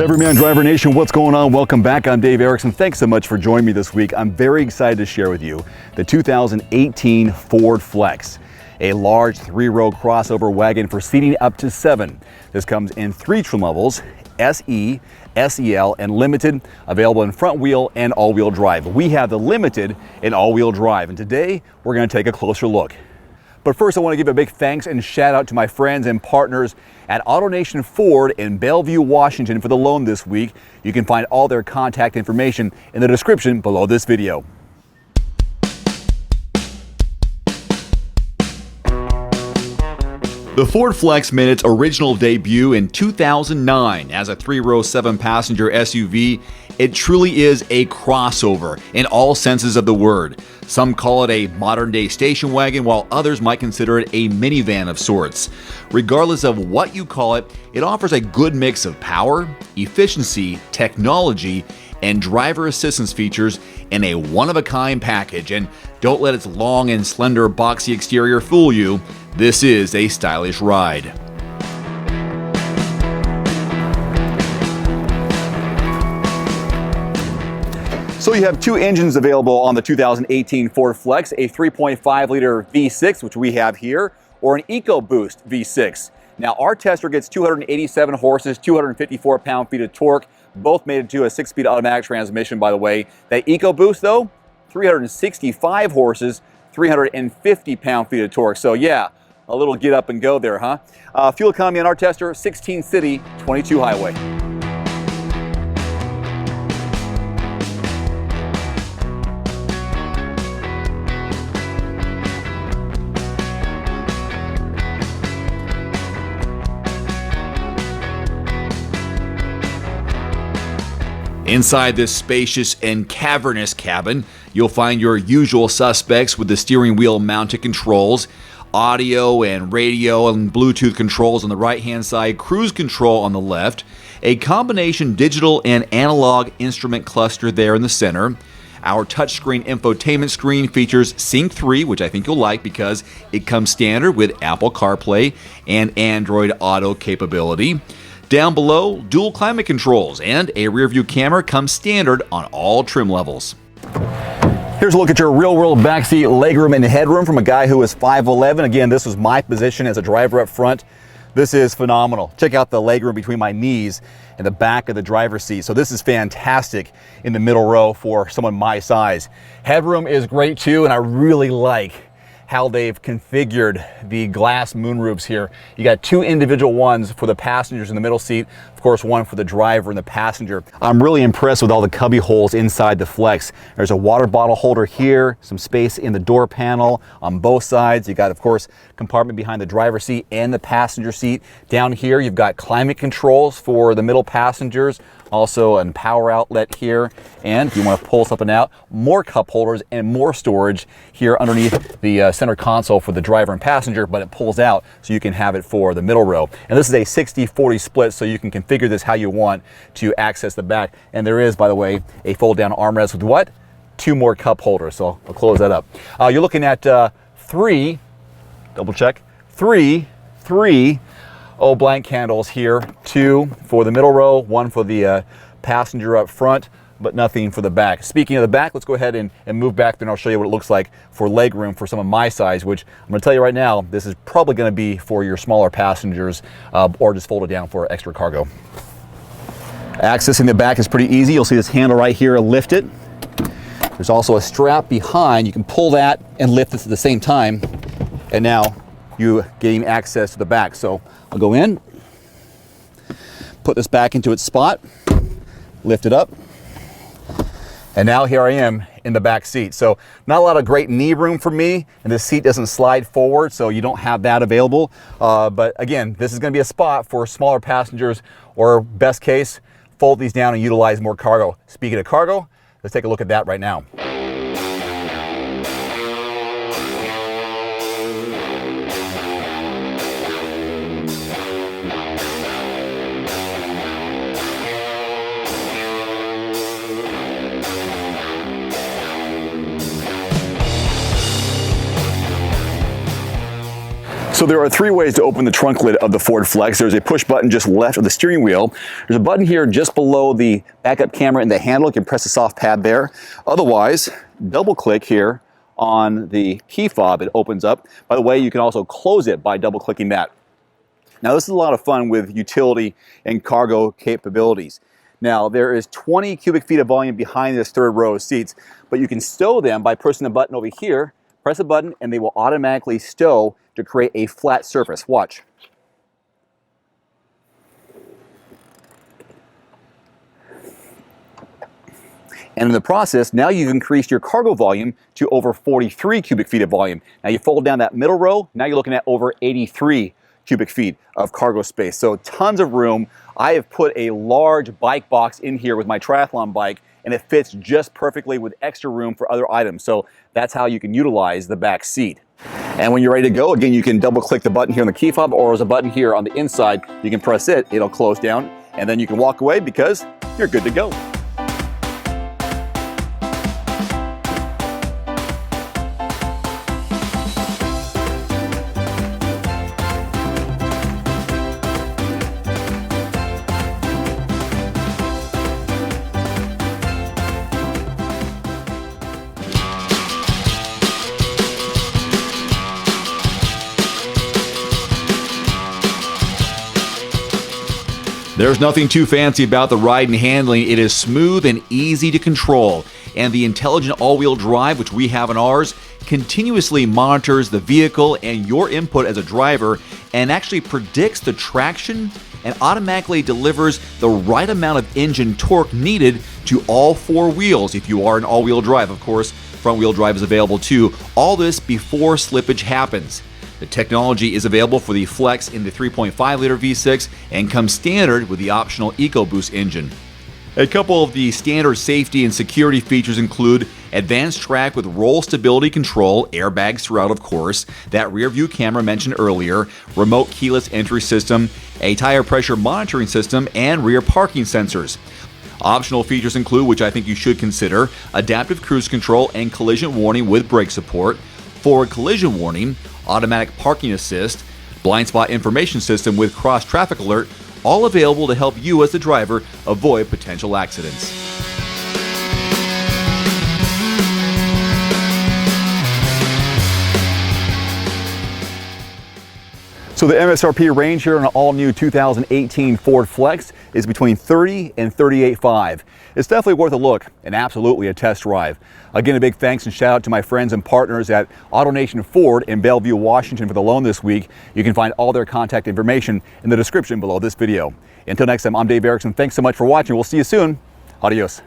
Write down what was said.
Everyman Driver Nation, what's going on? Welcome back. I'm Dave Erickson. Thanks so much for joining me this week. I'm very excited to share with you the 2018 Ford Flex, a large 3-row crossover wagon for seating up to 7. This comes in 3 trim levels: SE, SEL, and Limited, available in front wheel and all-wheel drive. We have the Limited in all-wheel drive, and today we're going to take a closer look. But first, I want to give a big thanks and shout out to my friends and partners at AutoNation Ford in Bellevue, Washington for the loan this week. You can find all their contact information in the description below this video. The Ford Flex made its original debut in 2009 as a 3-row 7-passenger SUV. It truly is a crossover in all senses of the word. Some call it a modern-day station wagon, while others might consider it a minivan of sorts. Regardless of what you call it, it offers a good mix of power, efficiency, technology, and driver assistance features in a one-of-a-kind package. And don't let its long and slender boxy exterior fool you. This is a stylish ride. So you have 2 engines available on the 2018 Ford Flex, a 3.5-liter V6, which we have here, or an EcoBoost V6. Now our tester gets 287 horses, 254 pound-feet of torque, both made it to a 6-speed automatic transmission, by the way. That EcoBoost though, 365 horses, 350 pound-feet of torque. So yeah, a little get up and go there, huh? Fuel economy on our tester, 16 city, 22 highway. Inside this spacious and cavernous cabin, you'll find your usual suspects with the steering wheel mounted controls, audio and radio and Bluetooth controls on the right-hand side, cruise control on the left, a combination digital and analog instrument cluster there in the center. Our touchscreen infotainment screen features Sync 3, which I think you'll like because it comes standard with Apple CarPlay and Android Auto capability. Down below, dual climate controls and a rear view camera comes standard on all trim levels. Here's a look at your real-world backseat legroom and headroom from a guy who is 5'11". Again, this was my position as a driver up front. This is phenomenal. Check out the legroom between my knees and the back of the driver's seat. So this is fantastic in the middle row for someone my size. Headroom is great too, and I really like how they've configured the glass moonroofs here. You got 2 individual ones for the passengers in the middle seat, of course one for the driver and the passenger. I'm really impressed with all the cubby holes inside the Flex. There's a water bottle holder here, some space in the door panel on both sides. You got, of course, compartment behind the driver's seat and the passenger seat. Down here you've got climate controls for the middle passengers, also a power outlet here, and if you want to pull something out, more cup holders and more storage here underneath the center console for the driver and passenger, but it pulls out so you can have it for the middle row. And this is a 60-40 split, so you can configure this how you want to access the back. And there is, by the way, a fold-down armrest with what? 2 more cup holders, so I'll close that up. You're looking at 3, double check, 3 blank candles here, 2 for the middle row, 1 for the passenger up front, but nothing for the back. Speaking of the back, let's go ahead and move back there, and I'll show you what it looks like for leg room for some of my size, which I'm going to tell you right now, this is probably going to be for your smaller passengers or just fold it down for extra cargo. Accessing the back is pretty easy. You'll see this handle right here, lift it. There's also a strap behind. You can pull that and lift this at the same time, and now you gain access to the back. So I'll go in, put this back into its spot, lift it up, and now here I am in the back seat. So not a lot of great knee room for me, and this seat doesn't slide forward, so you don't have that available. But again, this is going to be a spot for smaller passengers, or best case, fold these down and utilize more cargo. Speaking of cargo, let's take a look at that right now. So there are three ways to open the trunk lid of the Ford Flex. There's a push button just left of the steering wheel. There's a button here just below the backup camera and the handle. You can press the soft pad there. Otherwise, double click here on the key fob. It opens up. By the way, you can also close it by double clicking that. Now this is a lot of fun with utility and cargo capabilities. Now there is 20 cubic feet of volume behind this third row of seats, but you can stow them by pressing the button over here. Press a button and they will automatically stow to create a flat surface. Watch. And in the process, now you've increased your cargo volume to over 43 cubic feet of volume. Now you fold down that middle row, now you're looking at over 83 cubic feet of cargo space. So tons of room. I have put a large bike box in here with my triathlon bike, and it fits just perfectly with extra room for other items. So that's how you can utilize the back seat. And when you're ready to go, again, you can double click the button here on the key fob, or there's a button here on the inside. You can press it, it'll close down, and then you can walk away because you're good to go. There's nothing too fancy about the ride and handling. It is smooth and easy to control. And the intelligent all-wheel drive, which we have in ours, continuously monitors the vehicle and your input as a driver and actually predicts the traction and automatically delivers the right amount of engine torque needed to all four wheels. If you are an all-wheel drive, of course, front-wheel drive is available too. All this before slippage happens. The technology is available for the Flex in the 3.5-liter V6 and comes standard with the optional EcoBoost engine. A couple of the standard safety and security features include advanced track with roll stability control, airbags throughout of course, that rear view camera mentioned earlier, remote keyless entry system, a tire pressure monitoring system, and rear parking sensors. Optional features include, which I think you should consider, adaptive cruise control and collision warning with brake support, forward collision warning, automatic parking assist, blind spot information system with cross traffic alert, all available to help you as the driver avoid potential accidents. So the MSRP range here on an all-new 2018 Ford Flex is between $30,000 and $38,500. It's definitely worth a look and absolutely a test drive. Again, a big thanks and shout out to my friends and partners at AutoNation Ford in Bellevue, Washington for the loan this week. You can find all their contact information in the description below this video. Until next time, I'm Dave Erickson. Thanks so much for watching. We'll see you soon. Adios.